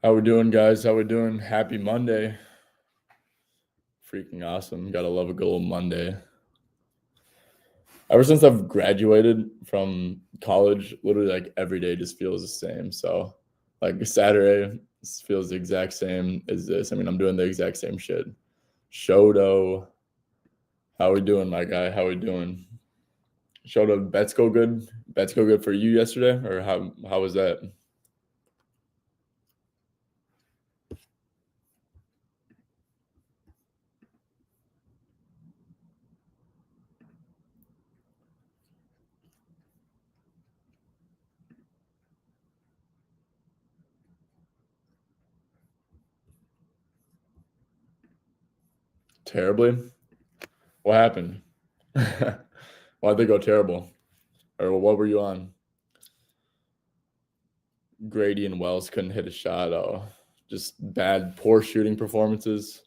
How we doing, guys? How we doing? Happy Monday. Freaking awesome. Gotta love a good old Monday. Ever since I've graduated from college, literally like every day just feels the same. So like Saturday feels the exact same as this. I mean, I'm doing the exact same shit. Shoto. How we doing, my guy? How we doing? Shoto, bets go good? Bets go good for you yesterday? Or how was that? Terribly? What happened? Why'd they go terrible? Or what were you on? Grady and Wells couldn't hit a shot. Oh, just bad, poor shooting performances.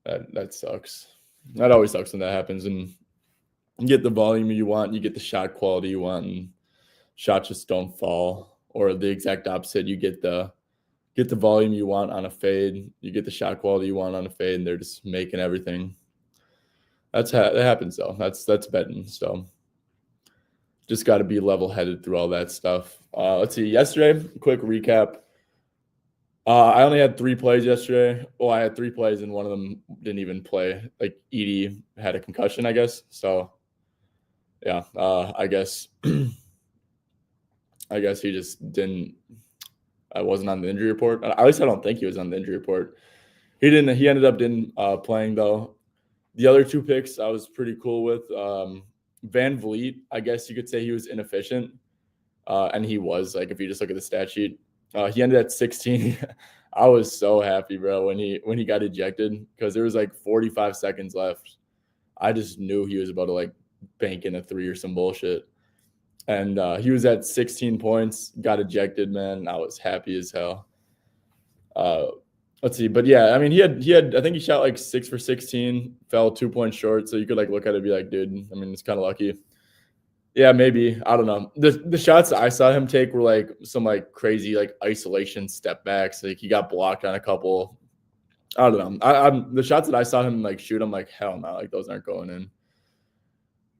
That sucks. That always sucks when that happens. And you get the volume you want, you get the shot quality you want, and shots just don't fall. Or the exact opposite, you get the volume you want on a fade, you get the shot quality you want on a fade, and they're just making everything. That happens though. That's betting. So just got to be level-headed through all that stuff. Let's see. Yesterday, quick recap. I only had 3 plays yesterday. Well, I had 3 plays, and one of them didn't even play. Like, Edie had a concussion, I guess. So, yeah, I guess I guess he just didn't – I wasn't on the injury report. At least I don't think he was on the injury report. He didn't. He ended up playing, though. The other 2 picks I was pretty cool with. Van Vliet, I guess you could say he was inefficient, and he was. Like, if you just look at the stat sheet. He ended at 16. I was so happy, bro, when he got ejected because there was like 45 seconds left. I just knew he was about to like bank in a 3 or some bullshit. And he was at 16 points, got ejected, man. I was happy as hell. Let's see. But yeah, I mean, he had I think he shot like 6 for 16, fell 2 points short. So you could like look at it and be like, dude, I mean, it's kind of lucky. Yeah, maybe. I don't know. The shots I saw him take were like some like crazy like isolation step backs. Like he got blocked on a couple. I don't know. I'm the shots that I saw him like shoot, I'm like, hell no, like those aren't going in.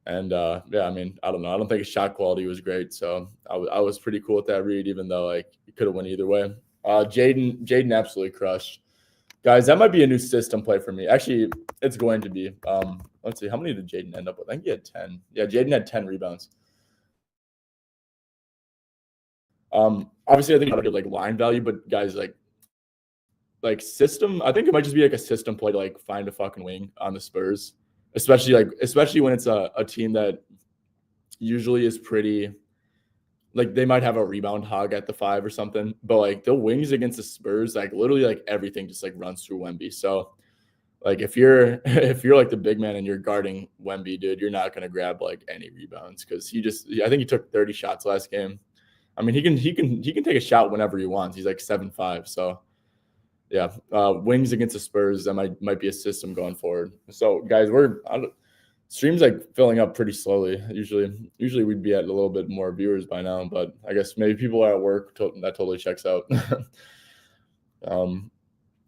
And yeah, I mean, I don't know. I don't think his shot quality was great. So I was pretty cool with that read, even though like it could have went either way. Jaden absolutely crushed. Guys, that might be a new system play for me. Actually, it's going to be. Let's see. How many did Jaden end up with? I think he had 10. Yeah, Jaden had 10 rebounds. Obviously, I think I did like line value, but guys, like system. I think it might just be like a system play to like find a fucking wing on the Spurs, especially when it's a team that usually is pretty. Like they might have a rebound hog at the 5 or something, but like the wings against the Spurs, like literally like everything just like runs through Wemby. So like if you're like the big man and you're guarding Wemby, dude, you're not gonna grab like any rebounds because I think he took 30 shots last game. I mean, he can take a shot whenever he wants. He's like 7'5", so yeah. Wings against the Spurs, that might be a system going forward. So guys, stream's like filling up pretty slowly. Usually we'd be at a little bit more viewers by now, but I guess maybe people are at work. That totally checks out.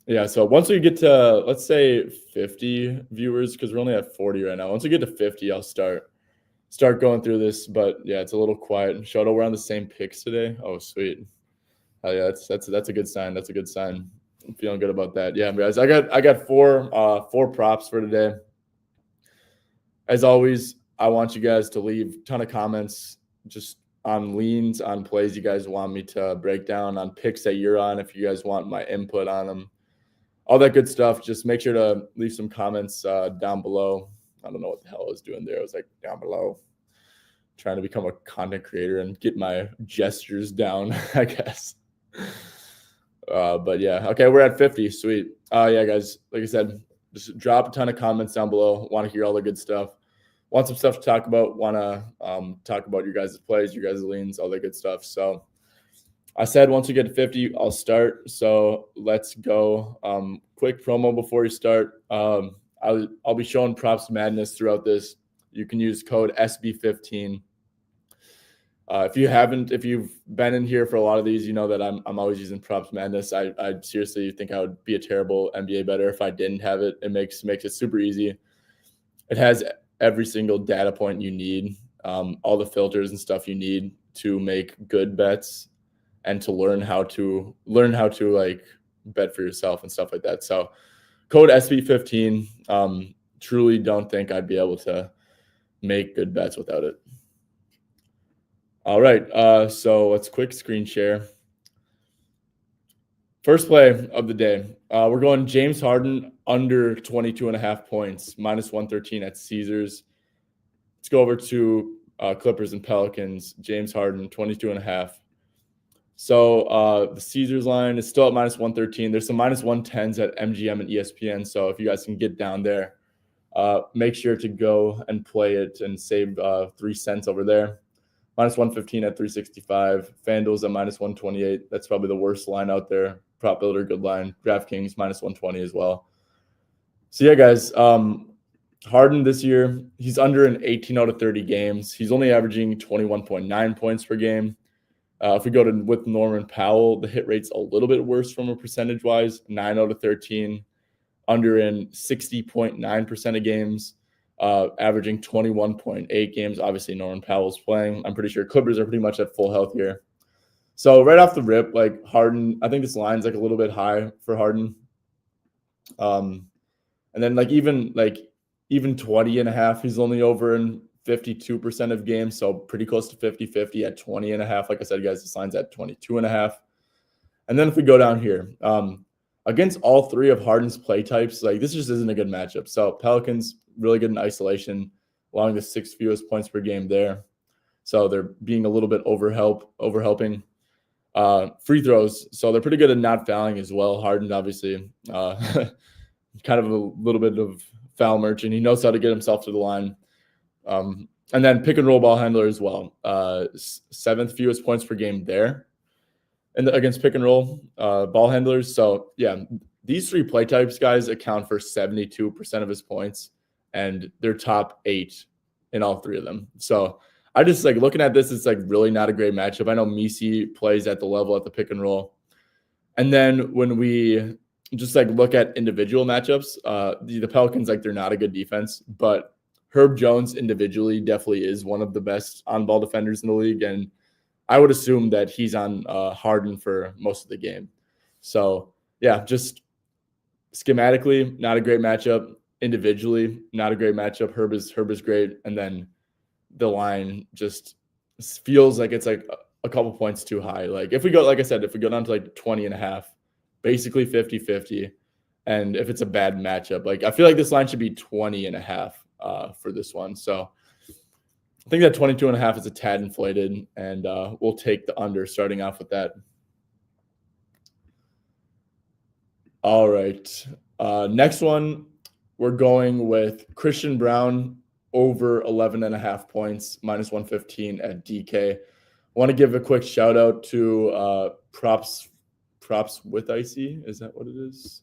Yeah. So once we get to let's say 50 viewers, because we're only at 40 right now. Once we get to 50, I'll start going through this. But yeah, it's a little quiet. Shoto, we're on the same picks today. Oh, sweet. Oh yeah, that's a good sign. That's a good sign. I'm feeling good about that. Yeah, guys, I got four props for today. As always, I want you guys to leave a ton of comments just on leans, on plays you guys want me to break down, on picks that you're on, if you guys want my input on them, all that good stuff. Just make sure to leave some comments down below. I don't know what the hell I was doing there. I was like down below, trying to become a content creator and get my gestures down, I guess. But yeah, okay, we're at 50. Sweet. Yeah, guys, like I said, just drop a ton of comments down below. Want to hear all the good stuff. Want some stuff to talk about. Want to talk about your guys' plays, your guys' leans, all that good stuff. So I said once we get to 50, I'll start. So let's go. Quick promo before you start. I'll be showing Props Madness throughout this. You can use code SB15. If you've been in here for a lot of these, you know that I'm always using props madness. I seriously think I would be a terrible NBA bettor if I didn't have it. It makes it super easy. It has every single data point you need, all the filters and stuff you need to make good bets and to learn how to like bet for yourself and stuff like that. So code SB15. Truly don't think I'd be able to make good bets without it. All right, so let's quick screen share. First play of the day. We're going James Harden under 22.5 points, minus 113 at Caesars. Let's go over to Clippers and Pelicans. James Harden, 22.5. So the Caesars line is still at minus 113. There's some minus 110s at MGM and ESPN. So if you guys can get down there, make sure to go and play it and save 3 cents over there. Minus 115 at 365. FanDuel's at minus 128. That's probably the worst line out there. Prop Builder, good line. DraftKings, minus 120 as well. So yeah, guys, Harden this year, he's under an 18 out of 30 games. He's only averaging 21.9 points per game. If we go to with Norman Powell, the hit rate's a little bit worse from a percentage-wise, 9 out of 13, under in 60.9% of games, averaging 21.8 games. Obviously, Norman Powell's playing. I'm pretty sure Clippers are pretty much at full health here. So right off the rip, like Harden, I think this line's like a little bit high for Harden. And then even 20.5, he's only over in 52% of games, so pretty close to 50-50 at 20.5. Like I said, guys, this line's at 22.5. And then if we go down here, against all 3 of Harden's play types, like this just isn't a good matchup. So Pelicans really good in isolation, allowing the 6th fewest points per game there. So they're being a little bit overhelping. Free throws, so they're pretty good at not fouling as well. Harden, obviously, kind of a little bit of foul merchant. He knows how to get himself to the line. And then pick and roll ball handler as well. 7th fewest points per game there. And against pick and roll ball handlers. So yeah, these 3 play types, guys, account for 72% of his points, and they're top 8 in all 3 of them. So I just looking at this, it's really not a great matchup. I know Misi plays at the level at the pick and roll. And then when we just look at individual matchups, the Pelicans, they're not a good defense, but Herb Jones individually definitely is one of the best on-ball defenders in the league. And I would assume that he's on Harden for most of the game. So yeah, just schematically, not a great matchup. Individually, not a great matchup. Herb is great. And then the line just feels like it's a couple points too high. If we go, like I said, if we go down to 20.5, basically 50-50. And if it's a bad matchup, I feel like this line should be 20.5 for this one. So I think that 22.5 is a tad inflated, and we'll take the under starting off with that. All right. Next one, we're going with Christian Brown over 11.5 points, minus 115 at DK. I want to give a quick shout out to props with Icy. Is that what it is?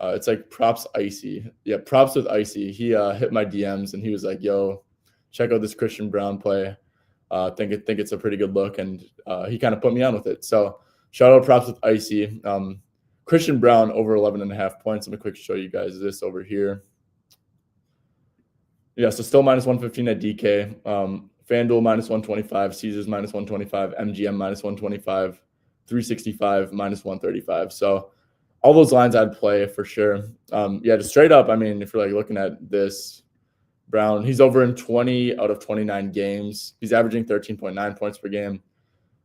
It's props Icy. Yeah, props with Icy. He hit my DMs and he was like, "Yo, check out this Christian Brown play. Think it's a pretty good look," and he kind of put me on with it. So shout out props with Icy. Christian Brown over 11.5 points. Let me quick show you guys this over here. Yeah, so still minus 115 at DK. FanDuel minus 125, Caesars minus 125, MGM minus 125, 365 minus 135. So all those lines I'd play for sure. Yeah, just straight up, I mean, if you're looking at this, Brown, he's over in 20 out of 29 games. He's averaging 13.9 points per game.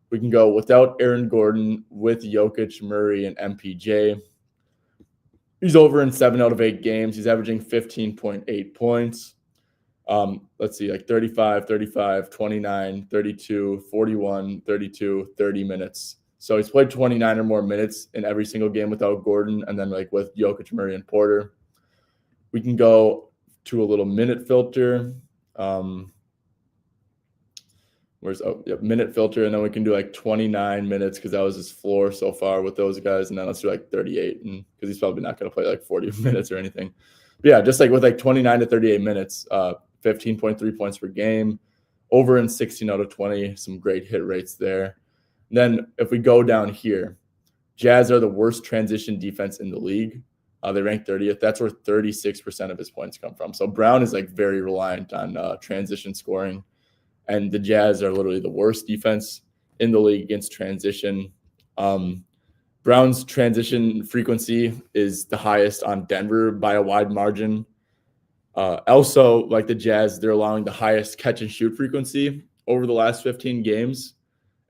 We can go without Aaron Gordon, with Jokic, Murray, and MPJ. He's over in 7 out of 8 games. He's averaging 15.8 points. Let's see, 35, 35, 29, 32, 41, 32, 30 minutes. So he's played 29 or more minutes in every single game without Gordon, and then with Jokic, Murray, and Porter. We can go to a little minute filter. Minute filter, and then we can do 29 minutes because that was his floor so far with those guys, and then let's do 38, and because he's probably not going to play 40 minutes or anything. But yeah, just with 29 to 38 minutes, 15.3 points per game, over in 16 out of 20, some great hit rates there. And then if we go down here, Jazz are the worst transition defense in the league. They rank 30th. That's where 36% of his points come from. So Brown is like very reliant on transition scoring, and the Jazz are literally the worst defense in the league against transition. Brown's transition frequency is the highest on Denver by a wide margin. Also, like the Jazz, they're allowing the highest catch and shoot frequency over the last 15 games.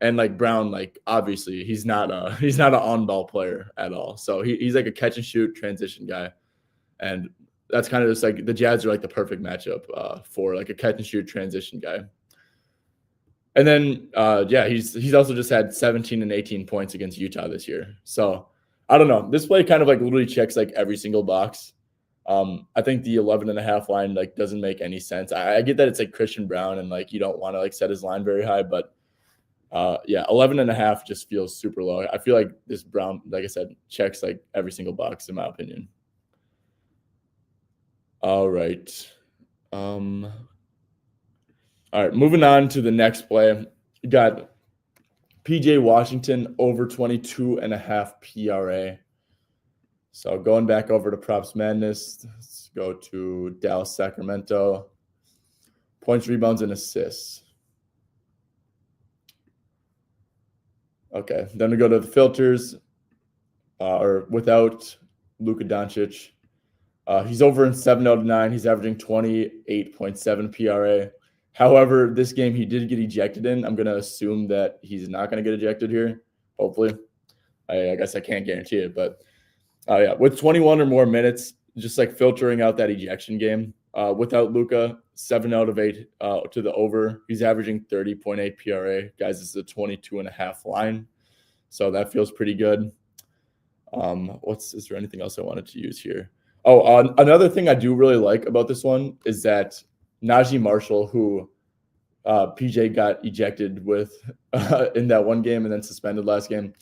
And like Brown, like obviously he's not an on-ball player at all. So he's like a catch and shoot transition guy. And that's kind of just like the Jazz are like the perfect matchup for like a catch and shoot transition guy. And then he's also just had 17 and 18 points against Utah this year. So I don't know. This play kind of like literally checks like every single box. I think the 11.5 line like doesn't make any sense. I get that it's like Christian Brown and like you don't want to like set his line very high, but 11.5 just feels super low. I feel like this Brown, like I said, checks like every single box in my opinion. All right. All right, moving on to the next play. You got PJ Washington over 22.5 PRA. So going back over to Props Madness, let's go to Dallas Sacramento. Points, rebounds, and assists. Okay, then we go to the filters, or without Luka Doncic. He's over in 7 out of 9. He's averaging 28.7 PRA. However, this game he did get ejected in. I'm going to assume that he's not going to get ejected here, hopefully. I guess I can't guarantee it, but with 21 or more minutes, just like filtering out that ejection game, without Luka, 7 out of 8 to the over. He's averaging 30.8 PRA. Guys, this is a 22.5 line, so that feels pretty good. Is there anything else I wanted to use here? Oh, another thing I do really like about this one is that Najee Marshall, who PJ got ejected with in that one game and then suspended last game,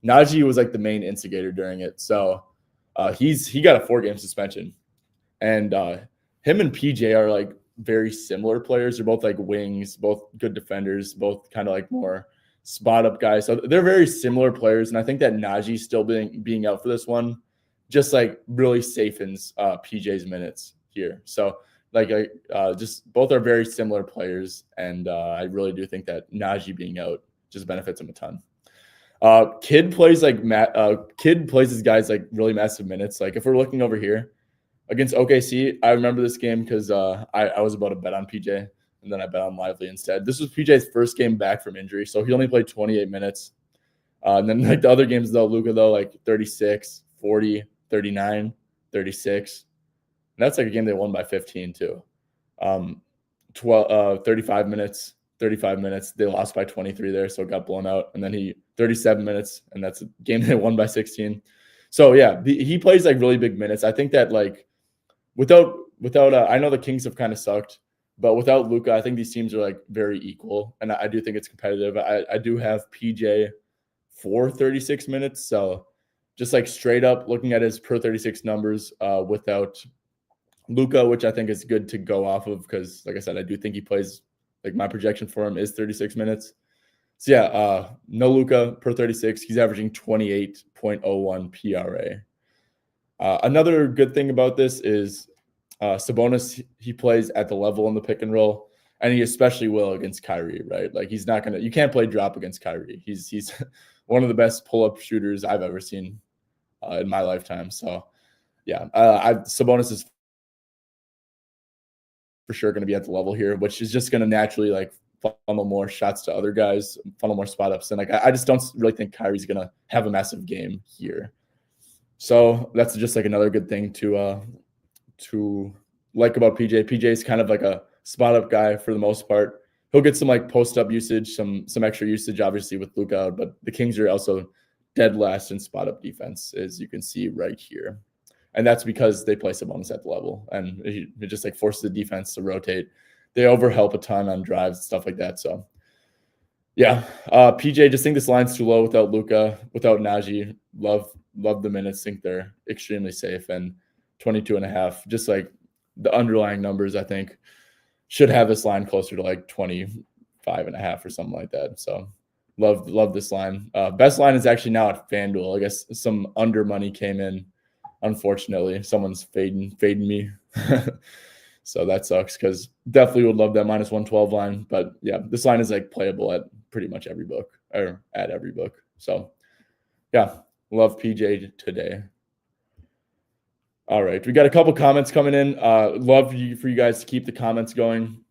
Najee was like the main instigator during it. So he got a 4-game suspension. And him and PJ are like very similar players. They're both like wings, both good defenders, both kind of like more spot up guys. So they're very similar players. And I think that Najee still being out for this one just like really safens PJ's minutes here. So like just both are very similar players. And I really do think that Najee being out just benefits him a ton. Kid plays his guys like really massive minutes. Like if we're looking over here against OKC, I remember this game because I was about to bet on PJ and then I bet on Lively instead. This was PJ's first game back from injury, so he only played 28 minutes. And then like the other games though, Luka though, like 36, 40, 39, 36. And that's like a game they won by 15 too. 35 minutes. They lost by 23 there, so it got blown out. And then 37 minutes, and that's a game they won by 16. So yeah, he plays like really big minutes. I think that like without I know the Kings have kind of sucked, but without Luka, I think these teams are like very equal, and I do think it's competitive. I do have PJ for 36 minutes, so just like straight up looking at his per 36 numbers without Luka, which I think is good to go off of because, like I said, I do think he plays. Like my projection for him is 36 minutes. So yeah, no Luka per 36. He's averaging 28.01 PRA. Another good thing about this is Sabonis, he plays at the level in the pick and roll, and he especially will against Kyrie, right? Like he's not you can't play drop against Kyrie. He's one of the best pull-up shooters I've ever seen in my lifetime. So yeah, Sabonis is for sure going to be at the level here, which is just going to naturally like funnel more shots to other guys, funnel more spot ups. And like, I just don't really think Kyrie's going to have a massive game here. So that's just like another good thing to like about PJ. PJ is kind of like a spot up guy for the most part. He'll get some like post up usage, some extra usage, obviously with Luka out, but the Kings are also dead last in spot up defense, as you can see right here. And that's because they play Sabonis at the level, and it just like forces the defense to rotate. They overhelp a ton on drives and stuff like that. So, yeah, PJ, just think this line's too low without Luka, without Najee. Love the minutes. Think they're extremely safe, and 22.5, just like the underlying numbers, I think should have this line closer to like 25.5 or something like that. So love this line. Best line is actually now at FanDuel. I guess some under money came in. Unfortunately, someone's fading me. So that sucks because definitely would love that -112 line. But yeah, this line is like playable at pretty much every book or at every book. So yeah, love PJ today. All right, we got a couple comments coming in. Love for you guys to keep the comments going.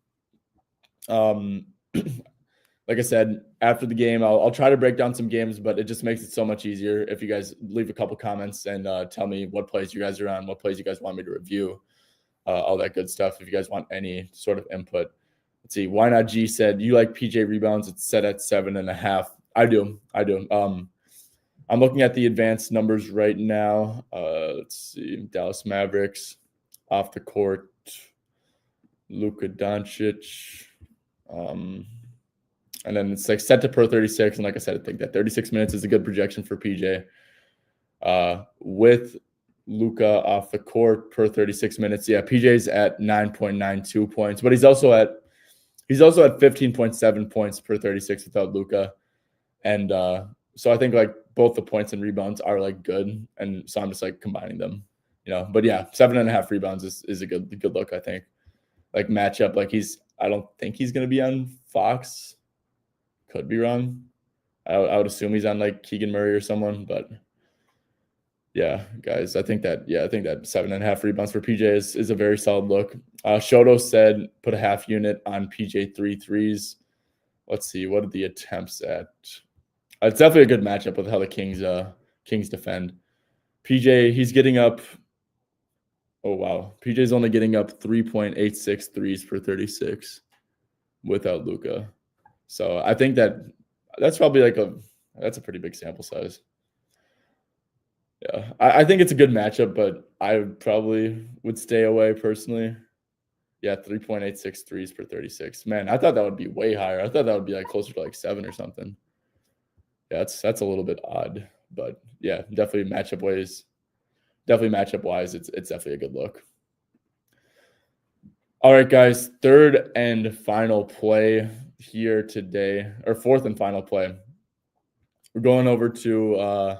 Like I said, after the game, I'll try to break down some games, but it just makes it so much easier if you guys leave a couple comments and tell me what plays you guys are on, what plays you guys want me to review, all that good stuff. If you guys want any sort of input. Let's see. Why Not G said, you like PJ rebounds. It's set at 7.5. I do. I'm looking at the advanced numbers right now. Let's see. Dallas Mavericks, off the court, Luka Doncic. And then it's like set to per 36. And like I said, I think that 36 minutes is a good projection for PJ. With Luka off the court per 36 minutes. Yeah, PJ's at 9.92 points, but he's also at 15.7 points per 36 without Luka. And so I think like both the points and rebounds are like good. And so I'm just like combining them, But yeah, 7.5 rebounds is a good look, I think. Like matchup, like I don't think he's gonna be on Fox. Could be wrong. I would assume he's on like Keegan Murray or someone, but yeah, guys, I think that 7.5 rebounds for PJ is a very solid look. Shoto said put a half unit on PJ 3 threes. Let's see, what are the attempts at? It's definitely a good matchup with how the Kings defend. PJ, he's getting up. Oh wow, PJ's only getting up 3.86 threes per 36 without Luka. So I think that's probably that's a pretty big sample size. Yeah, I think it's a good matchup, but I probably would stay away personally. Yeah, 3.86 threes per 36. Man, I thought that would be way higher. I thought that would be like closer to like 7 or something. Yeah, that's a little bit odd, but yeah, definitely matchup wise, it's definitely a good look. All right, guys, third and final play here today, or fourth and final play. We're going over to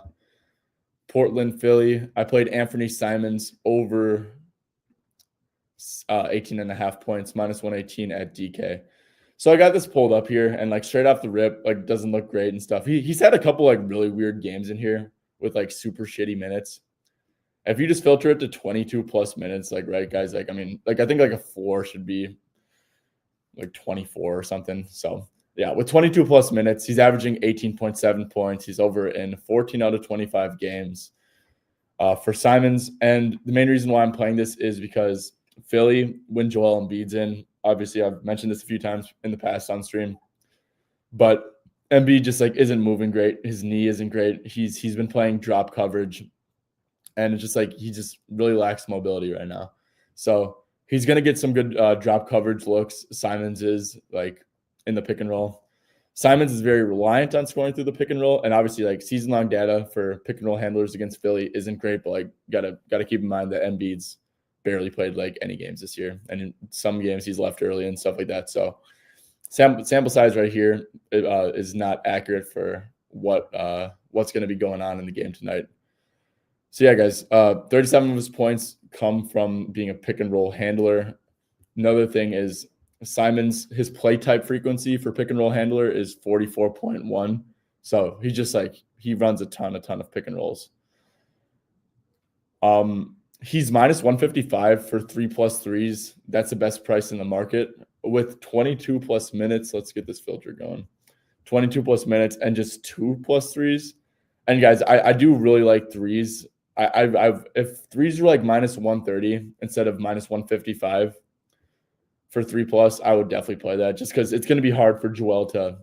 Portland, Philly. I played Anthony Simons over 18.5 points, -118 at DK. So I got this pulled up here, and like straight off the rip, like doesn't look great and stuff. He's had a couple like really weird games in here with like super shitty minutes. If you just filter it to 22 plus minutes, like, right, guys, like, I mean, like, I think like a 4 should be like 24 or something. So yeah, with 22 plus minutes, he's averaging 18.7 points. He's over in 14 out of 25 games for Simons. And the main reason why I'm playing this is because Philly, when Joel Embiid's in, obviously I've mentioned this a few times in the past on stream, but Embiid just like isn't moving great. His knee isn't great. He's been playing drop coverage, and it's just like he just really lacks mobility right now. So he's going to get some good drop coverage looks. Simons is like in the pick and roll. Simons is very reliant on scoring through the pick and roll. And obviously like season long data for pick and roll handlers against Philly isn't great, but like gotta keep in mind that Embiid's barely played like any games this year. And in some games he's left early and stuff like that. So sample size right here is not accurate for what's going to be going on in the game tonight. So yeah, guys, 37 of his points come from being a pick and roll handler. Another thing is Simons, his play type frequency for pick and roll handler is 44.1. So he just like, he runs a ton of pick and rolls. He's -155 for 3+ threes. That's the best price in the market with 22 plus minutes. Let's get this filter going. 22 plus minutes and just 2+ threes. And guys, I do really like threes. If threes are like -130 instead of -155 for 3+, I would definitely play that just because it's going to be hard for Joel to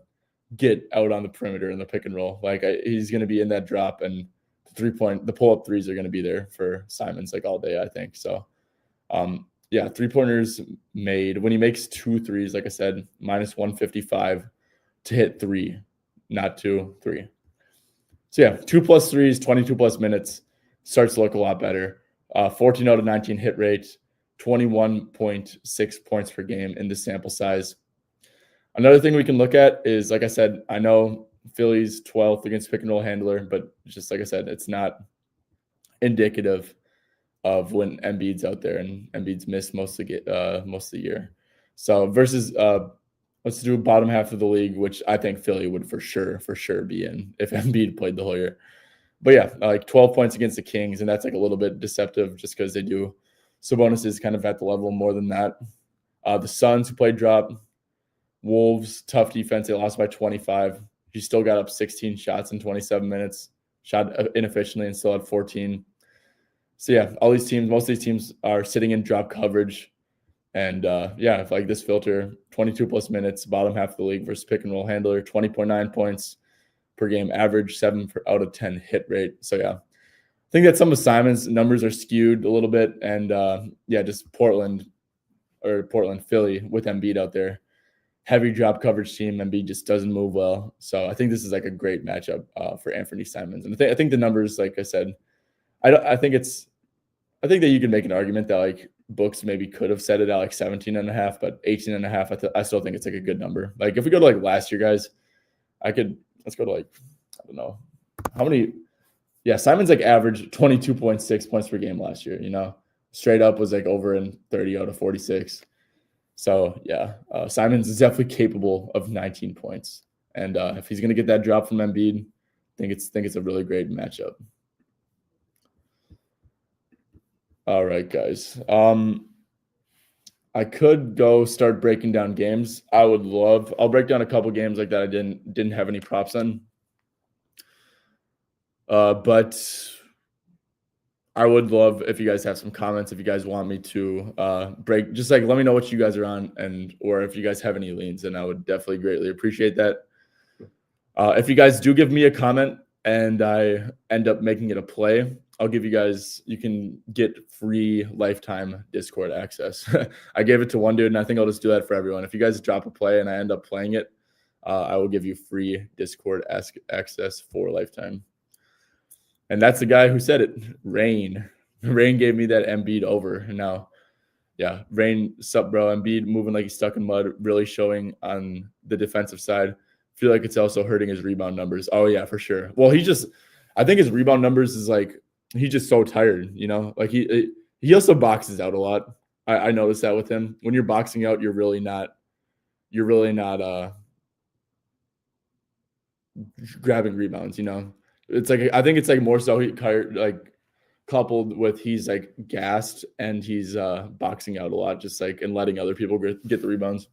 get out on the perimeter in the pick and roll. Like he's going to be in that drop, and the pull-up threes are going to be there for Simons like all day, I think. So yeah, 3-pointers made. When he makes 2 threes, like I said, -155 to hit 3, not 2, 3. So yeah, 2+ threes, 22+ minutes starts to look a lot better. 14 out of 19 hit rate, 21.6 points per game in this sample size. Another thing we can look at is, like I said, I know Philly's 12th against pick and roll handler, but just like I said, it's not indicative of when Embiid's out there, and Embiid's missed most of the year. So versus let's do bottom half of the league, which I think Philly would for sure be in if Embiid played the whole year. But yeah, like 12 points against the Kings, and that's like a little bit deceptive just because they do. Sabonis is kind of at the level more than that. The Suns, who played drop. Wolves, tough defense. They lost by 25. He still got up 16 shots in 27 minutes, shot inefficiently and still had 14. So yeah, all these teams, most of these teams are sitting in drop coverage. And yeah, if like this filter, 22 plus minutes, bottom half of the league versus pick and roll handler, 20.9 points per game average, 7 out of 10 hit rate. So yeah, I think that some of Simon's numbers are skewed a little bit. And yeah, just Philly with Embiid out there. Heavy drop coverage team. Embiid just doesn't move well. So I think this is like a great matchup for Anthony Simons. And I think the numbers, like I said, I think that you can make an argument that like books maybe could have set it at like 17.5, but 18.5, I still think it's like a good number. Like if we go to like last year, guys, let's go to like, I don't know how many. Yeah, Simons like averaged 22.6 points per game last year, straight up was like over in 30 out of 46. So yeah, Simons is definitely capable of 19 points. And if he's going to get that drop from Embiid, I think it's a really great matchup. All right, guys. I could go start breaking down games. I'll break down a couple games like that I didn't have any props on. But I would love if you guys have some comments, if you guys want me to break, just like let me know what you guys are on, or if you guys have any leans, and I would definitely greatly appreciate that. If you guys do give me a comment and I end up making it a play, I'll give you can get free lifetime Discord access. I gave it to one dude, and I think I'll just do that for everyone. If you guys drop a play and I end up playing it, I will give you free Discord access for lifetime. And that's the guy who said it, Rain. Rain gave me that Embiid over. And now, yeah, Rain, sup, bro. Embiid moving like he's stuck in mud, really showing on the defensive side. I feel like it's also hurting his rebound numbers. Oh, yeah, for sure. Well, I think his rebound numbers is like, he's just so tired, Like he also boxes out a lot. I noticed that with him. When you're boxing out, you're really not grabbing rebounds, It's like, I think it's like more so like coupled with he's like gassed and he's boxing out a lot, just like, and letting other people get the rebounds.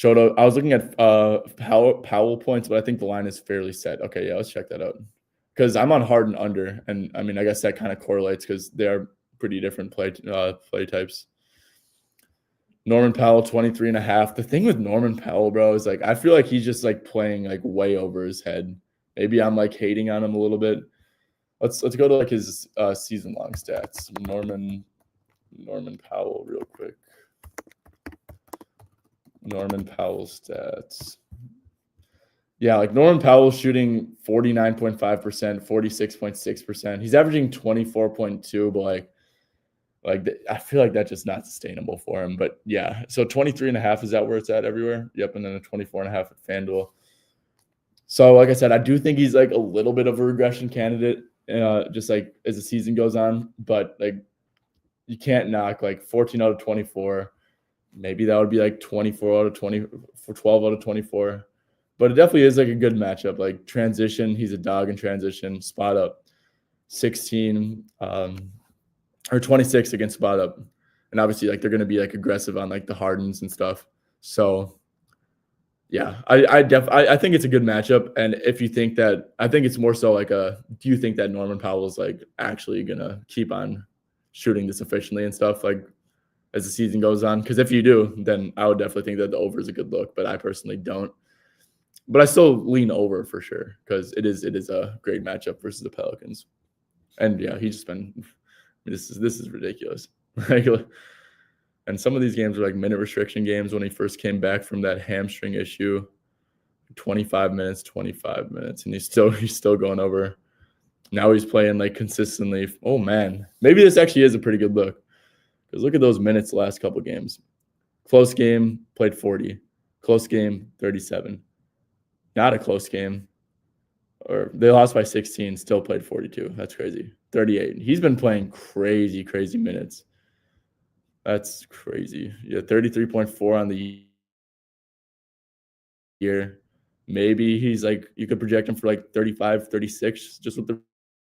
I was looking at Powell points, but I think the line is fairly set. Okay, yeah, let's check that out. Because I'm on Harden under, and I mean, I guess that kind of correlates because they are pretty different play types. Norman Powell, 23.5. The thing with Norman Powell, bro, is like I feel like he's just like playing like way over his head. Maybe I'm like hating on him a little bit. Let's go to like his season long stats. Norman Powell, real quick. Norman Powell stats. Yeah, like Norman Powell shooting 49.5%, 46.6%. He's averaging 24.2, but I feel like that's just not sustainable for him. But yeah, so 23.5 is that where it's at everywhere? Yep, and then a 24.5 at FanDuel. So like I said, I do think he's like a little bit of a regression candidate, just like as the season goes on. But like you can't knock like 14 out of 24. Maybe that would be like 24 out of 20 for 12 out of 24. But it definitely is like a good matchup. Like transition, he's a dog in transition. Spot up, 16 or 26 against spot up, and obviously like they're going to be like aggressive on like the Hardens and stuff. So yeah, I think it's a good matchup. And if you think that, I think it's more so like do you think that Norman Powell is like actually going to keep on shooting this efficiently and stuff like as the season goes on? Because if you do, then I would definitely think that the over is a good look. But I personally don't. But I still lean over for sure because it is a great matchup versus the Pelicans. And yeah, he's just been. This is ridiculous. And some of these games are like minute restriction games when he first came back from that hamstring issue. 25 minutes, and he's still going over. Now he's playing like consistently. Oh man, maybe this actually is a pretty good look Because look at those minutes the last couple games. Close game, played 40. Close game, 37. Not a close game. Or they lost by 16, still played 42. That's crazy. 38. He's been playing crazy, crazy minutes. That's crazy. Yeah, 33.4 on the year. Maybe he's like, you could project him for like 35, 36 just with the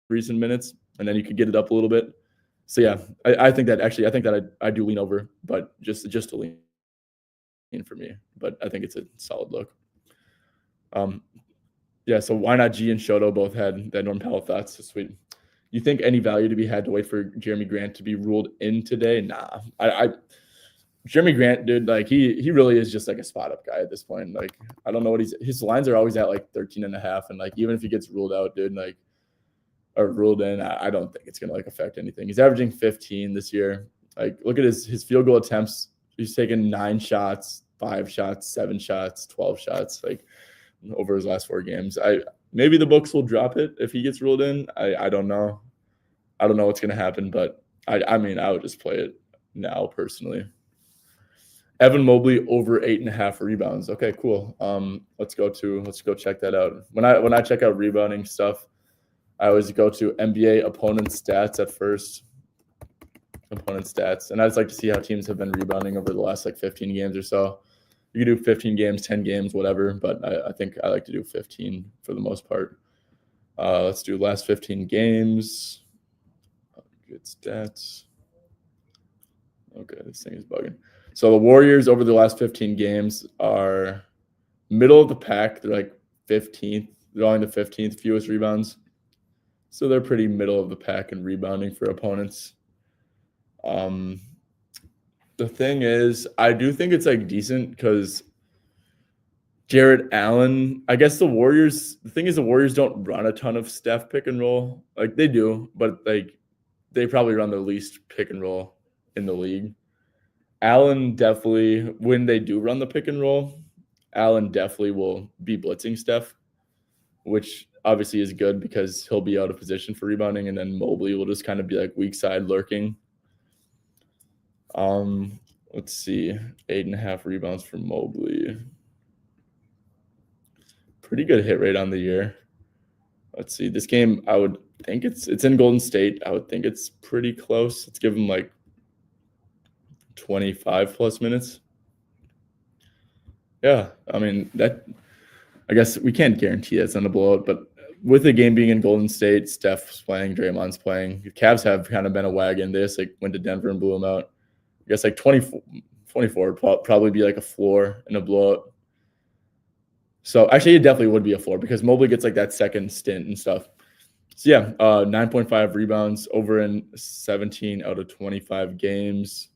recent minutes, and then you could get it up a little bit. So yeah, I think that actually, I think that I do lean over, but just to lean for me. But I think it's a solid look. Yeah, so why not G and Shoto both had that Norm Powell thoughts? So sweet. You think any value to be had to wait for Jeremy Grant to be ruled in today? Nah. I Jeremy Grant, dude, like he really is just like a spot up guy at this point. Like, I don't know what his lines are always at like 13.5. And like, even if he gets ruled out, dude, like, or ruled in, I don't think it's gonna like affect anything. He's averaging 15 this year. Like, look at his field goal attempts. He's taken 9 shots, 5 shots, 7 shots, 12 shots, like over his last 4 games. Maybe the books will drop it if he gets ruled in. I don't know. I don't know what's gonna happen, but I mean, I would just play it now personally. Evan Mobley over 8.5 rebounds. Okay, cool. Let's go check that out. When I check out rebounding stuff, I always go to NBA opponent stats at first. Opponent stats, and I just like to see how teams have been rebounding over the last like 15 games or so. You can do 15 games, 10 games, whatever, but I think I like to do 15 for the most part. Let's do last 15 games. Good stats. Okay, this thing is bugging. So the Warriors over the last 15 games are middle of the pack. They're like 15th. They're only the 15th fewest rebounds. So they're pretty middle of the pack in rebounding for opponents. The thing is, I do think it's like decent because Jared Allen, I guess the thing is the Warriors don't run a ton of Steph pick and roll. Like they do, but like they probably run the least pick and roll in the league. Allen definitely, when they do run the pick and roll, Allen definitely will be blitzing Steph, which obviously is good because he'll be out of position for rebounding, and then Mobley will just kind of be like weak side lurking. Let's see, 8.5 rebounds for Mobley. Pretty good hit rate on the year. Let's see, this game, I would think it's in Golden State. I would think it's pretty close. Let's give him like 25 plus minutes. Yeah, I mean, I guess we can't guarantee that's on the blowout, but with the game being in Golden State, Steph's playing, Draymond's playing. The Cavs have kind of been a wagon. They just like went to Denver and blew them out. I guess like 24 would probably be like a floor in a blowout. So actually, it definitely would be a floor because Mobley gets like that second stint and stuff. So yeah, 9.5 rebounds over in 17 out of 25 games.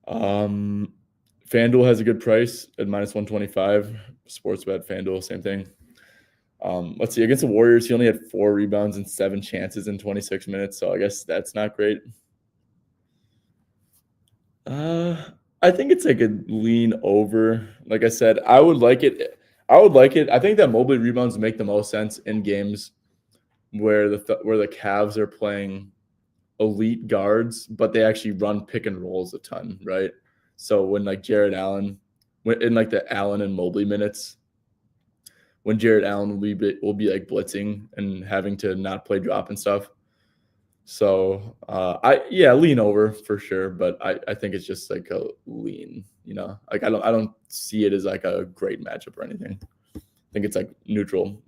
FanDuel has a good price at -125. Sportsbet, FanDuel, same thing. Let's see, against the Warriors, he only had 4 rebounds and 7 chances in 26 minutes. So I guess that's not great. I think it's like a lean over. Like I said, I would like it. I think that Mobley rebounds make the most sense in games where the Cavs are playing elite guards, but they actually run pick and rolls a ton, right? So when like Jared Allen, in like the Allen and Mobley minutes, when Jared Allen will be like blitzing and having to not play drop and stuff. So lean over for sure, but I think it's just like a lean, like I don't see it as like a great matchup or anything. I think it's like neutral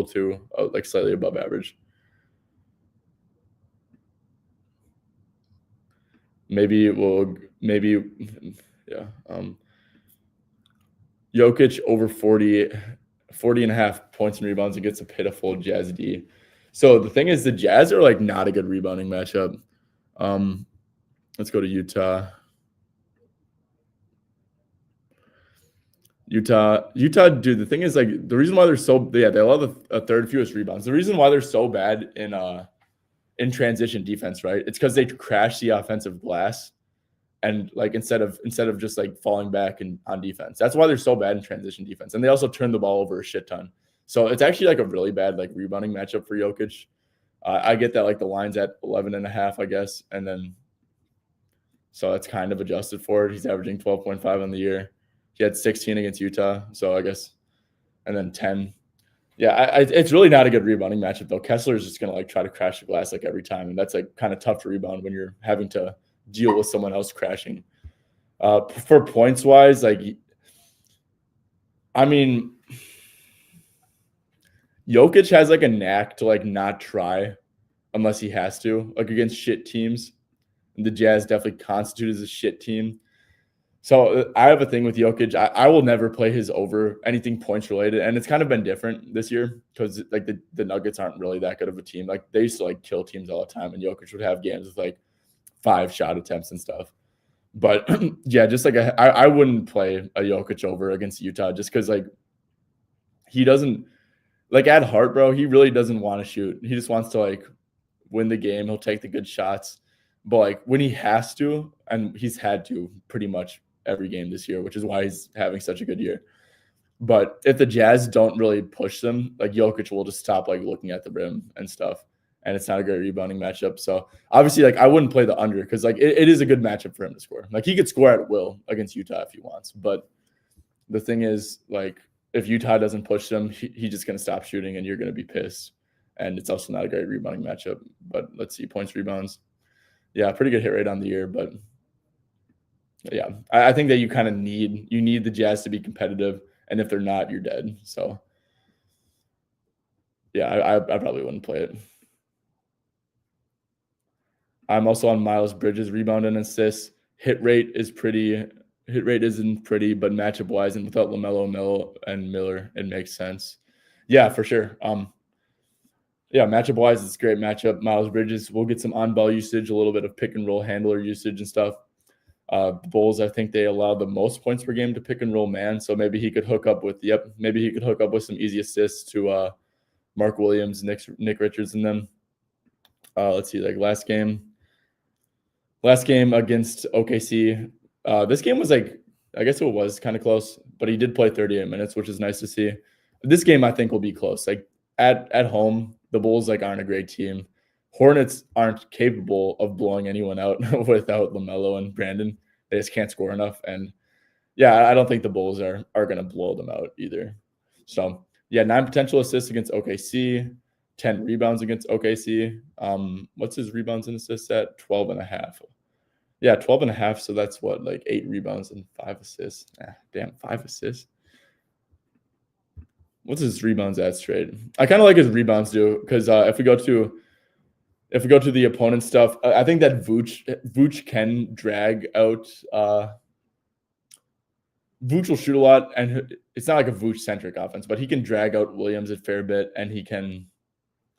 to like slightly above average. Maybe yeah. Jokic over 40.5 points and rebounds and gets a pitiful Jazz D. So the thing is, the Jazz are like not a good rebounding matchup. Let's go to Utah. Utah, dude. The thing is, like, the reason why they allow the third fewest rebounds. The reason why they're so bad in transition defense, right? It's because they crash the offensive glass, and like instead of just like falling back and on defense. That's why they're so bad in transition defense, and they also turn the ball over a shit ton. So it's actually like a really bad like rebounding matchup for Jokic. I get that like the line's at 11.5, I guess, and then So that's kind of adjusted for it. He's averaging 12.5 on the year. He had 16 against Utah. So I guess, and then 10. Yeah, it's really not a good rebounding matchup though. Kessler is just gonna like try to crash the glass like every time, and that's like kind of tough to rebound when you're having to deal with someone else crashing. For points wise, like, I mean, Jokic has like a knack to like not try unless he has to, like against shit teams. And the Jazz definitely constitute as a shit team. So I have a thing with Jokic. I will never play his over anything points related, and it's kind of been different this year because like the Nuggets aren't really that good of a team. Like they used to like kill teams all the time, and Jokic would have games with like 5 shot attempts and stuff. But yeah, just like I wouldn't play a Jokic over against Utah just because like he doesn't like at heart, bro. He really doesn't want to shoot. He just wants to like win the game. He'll take the good shots, but like when he has to, and he's had to pretty much every game this year, which is why he's having such a good year. But if the Jazz don't really push them, like Jokic will just stop like looking at the rim and stuff. And it's not a great rebounding matchup. So obviously, like I wouldn't play the under because like it is a good matchup for him to score. Like he could score at will against Utah if he wants. But the thing is, like, if Utah doesn't push them, he's just gonna stop shooting and you're gonna be pissed. And it's also not a great rebounding matchup. But let's see, points, rebounds. Yeah, pretty good hit rate on the year, but yeah, I think that you kind of need the Jazz to be competitive, and if they're not, you're dead. So yeah, I probably wouldn't play it. I'm also on Miles Bridges rebound and assists. Hit rate isn't pretty, but matchup wise and without LaMelo and Miller, it makes sense. Yeah, for sure. Yeah, matchup wise, it's a great matchup. Miles Bridges will get some on ball usage, a little bit of pick and roll handler usage and stuff. The Bulls, I think they allow the most points per game to pick and roll man. So maybe he could hook up with some easy assists to Mark Williams, Nick Richards, and them. Let's see, like last game against OKC. This game was like, I guess it was kind of close, but he did play 38 minutes, which is nice to see. This game I think will be close. Like at home, the Bulls like aren't a great team. Hornets aren't capable of blowing anyone out without LaMelo and Brandon. They just can't score enough. And yeah, I don't think the Bulls are going to blow them out either. So yeah, 9 potential assists against OKC, 10 rebounds against OKC. What's his rebounds and assists at? 12 and a half. Yeah, 12 and a half. So that's what, like 8 rebounds and 5 assists. Damn, 5 assists. What's his rebounds at straight? I kind of like his rebounds too, because if we go to the opponent stuff, I think that Vooch can drag out. Vooch will shoot a lot, and it's not like a Vooch-centric offense, but he can drag out Williams a fair bit, and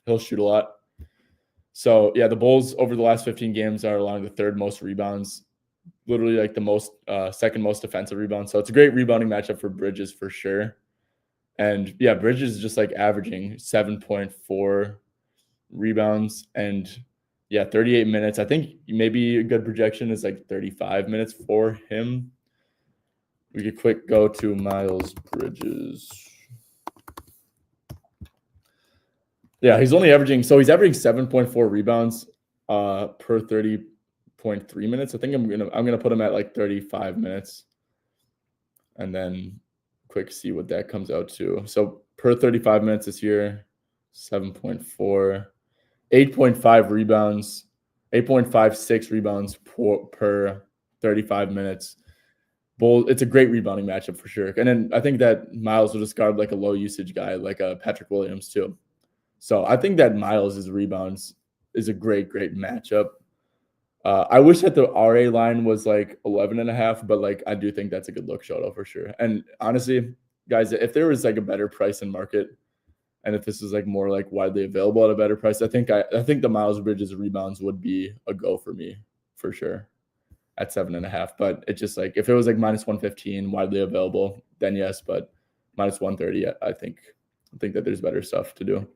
he'll shoot a lot. So yeah, the Bulls over the last 15 games are allowing the 3rd most rebounds, literally like the second most defensive rebounds. So it's a great rebounding matchup for Bridges for sure. And yeah, Bridges is just like averaging 7.4 rebounds and yeah, 38 minutes. I think maybe a good projection is like 35 minutes for him. We could quick go to Miles Bridges. Yeah, he's averaging 7.4 rebounds per 30.3 minutes. I think I'm gonna put him at like 35 minutes, and then quick see what that comes out to. So per 35 minutes this year, 7.4, 8.5 rebounds, 8.56 rebounds per 35 minutes. It's a great rebounding matchup for sure. And then I think that Miles will just guard like a low usage guy, like a Patrick Williams too. So I think that Miles' rebounds is a great matchup. I wish that the RA line was like 11 and a half, but like I do think that's a good look Shoto for sure. And honestly, guys, if there was like a better price in market, and if this is like more like widely available at a better price, I think the Miles Bridges rebounds would be a go for me for sure at 7.5. But it's just like if it was like minus 115 widely available, then yes. But minus 130, I think that there's better stuff to do.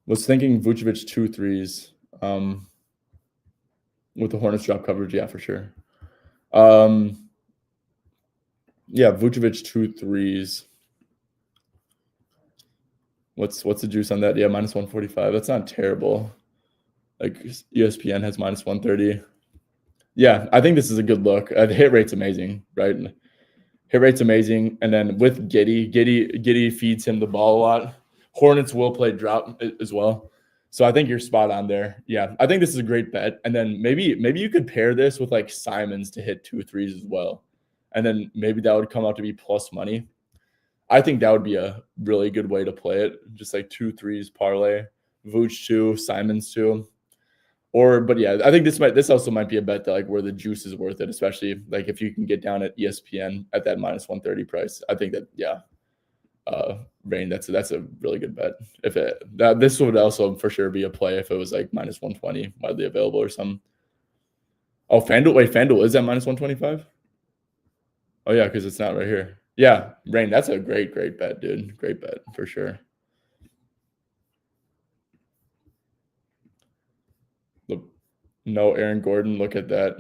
Was thinking Vucevic 2 threes with the Hornets drop coverage, yeah, for sure. Yeah, Vucevic 2 threes. What's the juice on that? Yeah, minus 145. That's not terrible. Like ESPN has minus 130. Yeah, I think this is a good look. The hit rate's amazing, right? Hit rate's amazing, and then with Giddy feeds him the ball a lot. Hornets will play drop as well, so I think you're spot on there. Yeah, I think this is a great bet, and then maybe you could pair this with like Simons to hit 2 threes as well, and then maybe that would come out to be plus money. I think that would be a really good way to play it, just like 2 threes parlay, Vooch 2, Simons 2. But yeah, I think this also might be a bet that like where the juice is worth it, especially like if you can get down at ESPN at that minus 130 price. I think that Rain, that's a really good bet. This would also for sure be a play if it was like minus 120 widely available or something. Oh, FanDuel is at minus 125. Oh yeah, because it's not right here. Yeah, Rain, that's a great bet, dude. Great bet for sure. No Aaron Gordon. Look at that.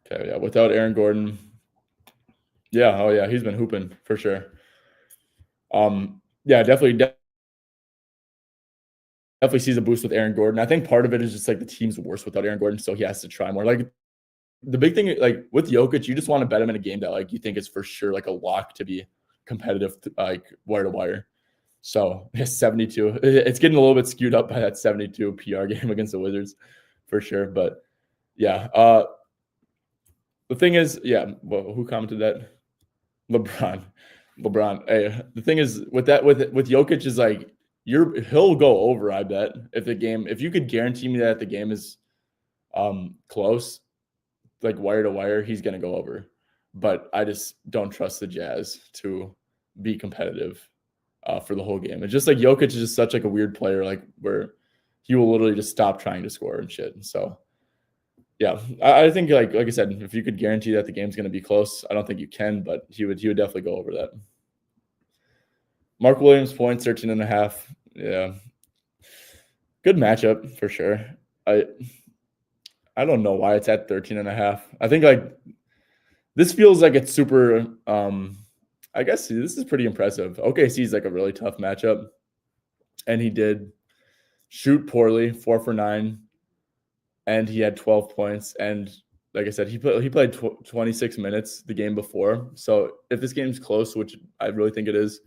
Okay, yeah, without Aaron Gordon. Yeah, oh yeah, he's been hooping for sure. Yeah, definitely sees a boost with Aaron Gordon. I think part of it is just like the team's worse without Aaron Gordon, so he has to try more. Like the big thing, like with Jokic, you just want to bet him in a game that like you think is for sure like a lock to be competitive, like wire to wire. So yeah, 72. It's getting a little bit skewed up by that 72 PR game against the Wizards, for sure. But yeah, the thing is, yeah. Well, who commented that? LeBron. Hey, the thing is with Jokic is like he'll go over. I bet if you could guarantee me that the game is close, like wire to wire, he's gonna go over. But I just don't trust the Jazz to be competitive for the whole game. It's just like Jokic is just such like a weird player, like where he will literally just stop trying to score and shit. And so yeah, I think like I said, if you could guarantee that the game's going to be close, I don't think you can, but he would definitely go over that. Mark Williams points 13.5. Yeah, good matchup for sure. I don't know why it's at 13.5. I think like this feels like it's super. I guess this is pretty impressive. OKC is like a really tough matchup, and he did shoot poorly, 4 for 9, and he had 12 points. And like I said, he played 26 minutes the game before. So if this game's close, which I really think it is,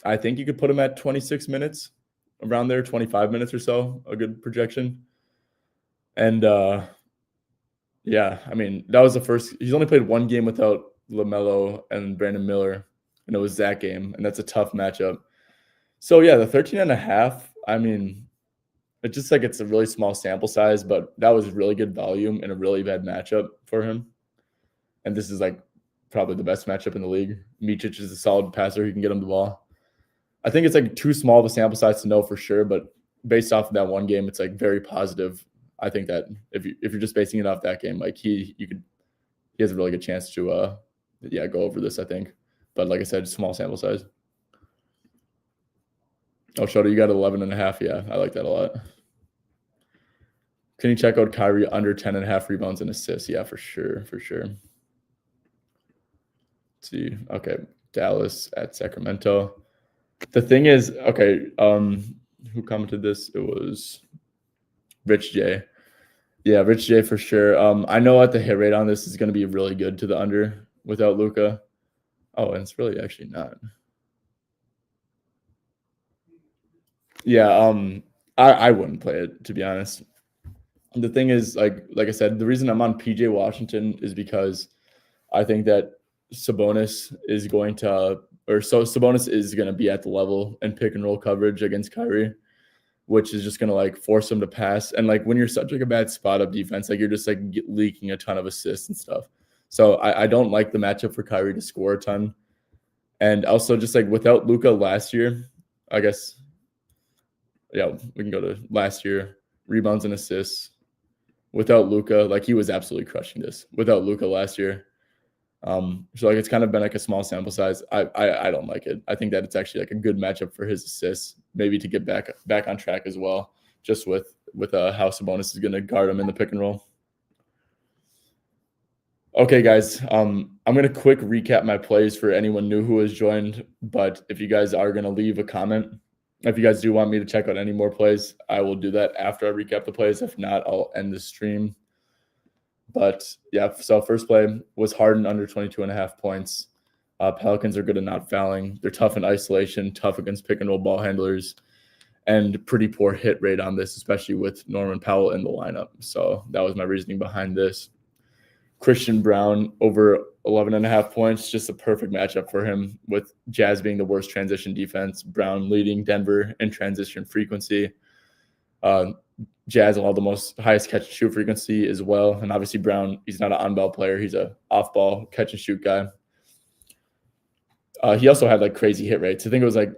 I think you could put him at 26 minutes, around there, 25 minutes or so, a good projection. And yeah, I mean, that was the first. He's only played one game without LaMelo and Brandon Miller, and it was that game, and that's a tough matchup. So yeah, the 13.5, I mean, it's just like it's a really small sample size, but that was really good volume in a really bad matchup for him. And this is like probably the best matchup in the league. Micic is a solid passer who can get him the ball. I think it's like too small of a sample size to know for sure, but based off of that one game, it's like very positive. I think that if you're just basing it off that game, like he has a really good chance to go over this, I think. But like I said, small sample size. Oh, Shota, you got 11.5. Yeah, I like that a lot. Can you check out Kyrie under 10.5 rebounds and assists? Yeah, for sure. Let's see. Okay. Dallas at Sacramento. The thing is, okay, who commented this? It was Rich J. Yeah, Rich J for sure. I know what the hit rate on this is going to be really good to the under without Luka. Oh, and it's really actually not. Yeah, I wouldn't play it, to be honest. The thing is, like I said, the reason I'm on PJ Washington is because I think that Sabonis is going to be at the level and pick and roll coverage against Kyrie, which is just going to like force him to pass. And like when you're such like a bad spot up defense, like you're just like leaking a ton of assists and stuff. So I don't like the matchup for Kyrie to score a ton. And also just like without Luka last year, I guess, yeah, we can go to last year, rebounds and assists. Without Luka, like he was absolutely crushing this. Without Luka last year, so like it's kind of been like a small sample size. I don't like it. I think that it's actually like a good matchup for his assists, maybe to get back on track as well, just with how Sabonis is going to guard him in the pick and roll. Okay, guys, I'm going to quick recap my plays for anyone new who has joined. But if you guys are going to leave a comment, If you guys do want me to check out any more plays, I will do that after I recap the plays. If not, I'll end the stream. But yeah, so first play was Harden under 22.5 points. Pelicans are good at not fouling. They're tough in isolation, tough against pick and roll ball handlers, and pretty poor hit rate on this, especially with Norman Powell in the lineup. So that was my reasoning behind this. Christian Brown over 11.5 points, just a perfect matchup for him, with Jazz being the worst transition defense, Brown leading Denver in transition frequency. Jazz will have the most highest catch and shoot frequency as well. And obviously Brown, he's not an on-ball player. He's a off-ball catch and shoot guy. He also had like crazy hit rates. I think it was like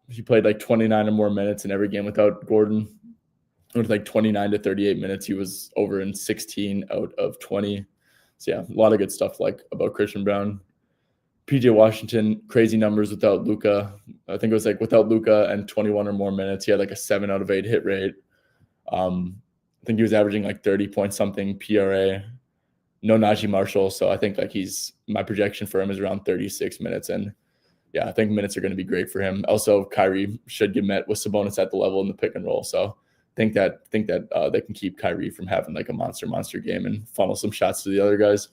he played like 29 or more minutes in every game without Gordon. With like 29 to 38 minutes, he was over in 16 out of 20. So yeah, a lot of good stuff like about Christian Brown. PJ Washington, crazy numbers without Luka. I think it was like without Luka and 21 or more minutes, he had like a 7 out of 8 hit rate. I think he was averaging like 30 point something PRA. No Najee Marshall, so I think like my projection for him is around 36 minutes, and yeah, I think minutes are going to be great for him. Also, Kyrie should get met with Sabonis at the level in the pick and roll, so think that they can keep Kyrie from having like a monster game and funnel some shots to the other guys.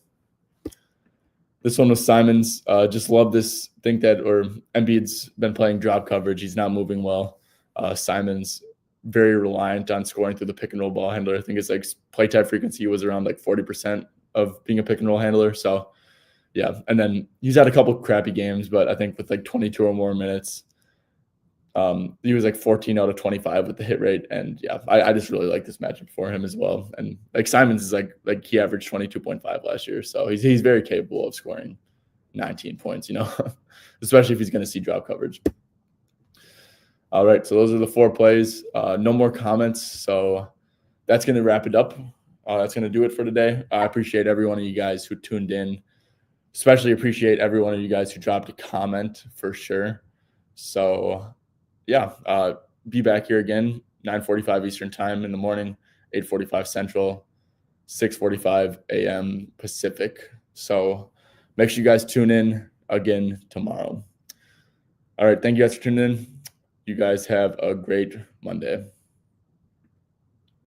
This one was Simons. Just love this. Think that, or Embiid's been playing drop coverage. He's not moving well. Simons very reliant on scoring through the pick and roll ball handler. I think it's like play type frequency was around like 40% of being a pick and roll handler. So yeah, and then he's had a couple crappy games, but I think with like 22 or more minutes, he was like 14 out of 25 with the hit rate. And yeah, I just really like this matchup for him as well. And like Simons is like he averaged 22.5 last year. So he's very capable of scoring 19 points, especially if he's going to see drop coverage. All right, so those are the 4 plays. No more comments, so that's going to wrap it up. That's going to do it for today. I appreciate every one of you guys who tuned in. Especially appreciate every one of you guys who dropped a comment for sure. So, yeah, be back here again, 9:45 Eastern time in the morning, 8:45 Central, 6:45 a.m. Pacific. So make sure you guys tune in again tomorrow. All right, thank you guys for tuning in. You guys have a great Monday.